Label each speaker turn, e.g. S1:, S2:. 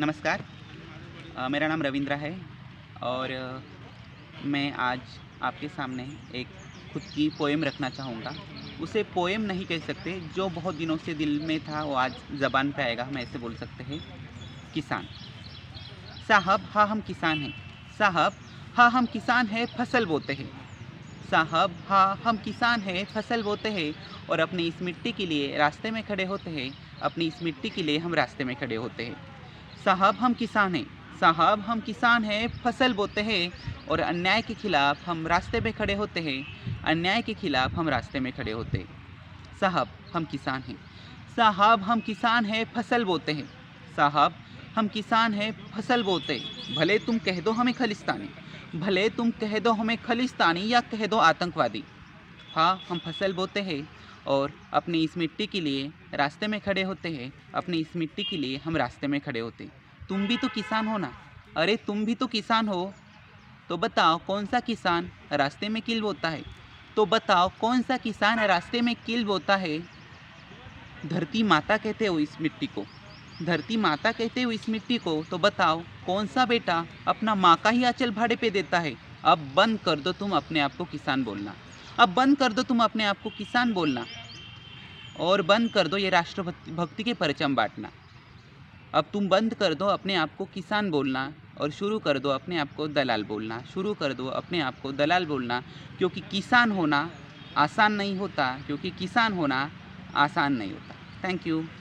S1: नमस्कार। मेरा नाम रविंद्र है और मैं आज आपके सामने एक खुद की पोएम रखना चाहूँगा। उसे पोएम नहीं कह सकते, जो बहुत दिनों से दिल में था वो आज ज़बान पे आएगा, हम ऐसे बोल सकते हैं। किसान। साहब हाँ हम किसान हैं। साहब हाँ हम किसान हैं, फसल बोते हैं। साहब हाँ हम किसान हैं, फसल बोते हैं और अपनी इस मिट्टी के लिए रास्ते में खड़े होते हैं। अपनी इस मिट्टी के लिए हम रास्ते में खड़े होते हैं। साहब हम किसान हैं। साहब हम किसान हैं, फसल बोते हैं और अन्याय के खिलाफ हम रास्ते में खड़े होते हैं। अन्याय के खिलाफ हम रास्ते में खड़े होते हैं। साहब हम किसान हैं। साहब हम किसान हैं, फसल बोते हैं। साहब हम किसान हैं, फसल बोते। भले तुम कह दो हमें खलिस्तानी, भले तुम कह दो हमें खलिस्तानी या कह दो आतंकवादी। हाँ हम फसल बोते हैं और अपनी इस मिट्टी के लिए रास्ते में खड़े होते हैं। अपनी इस मिट्टी के लिए हम रास्ते में खड़े होते हैं। तुम भी तो किसान हो ना। अरे तुम भी तो किसान हो। तो बताओ कौन सा किसान रास्ते में कील बोता है। तो बताओ कौन सा किसान रास्ते में कील बोता है। धरती माता कहते हो इस मिट्टी को। धरती माता कहते हो इस मिट्टी को। तो बताओ कौन सा बेटा अपना माँ का ही आंचल भाड़े पे देता है। अब बंद कर दो तुम अपने आप को किसान बोलना। अब बंद कर दो तुम अपने आप को किसान बोलना और बंद कर दो ये राष्ट्रभक्ति भक्ति के परचम बांटना। अब तुम बंद कर दो अपने आप को किसान बोलना और शुरू कर दो अपने आप को दलाल बोलना। शुरू कर दो अपने आप को दलाल बोलना, क्योंकि किसान होना आसान नहीं होता। क्योंकि किसान होना आसान नहीं होता। Thank you.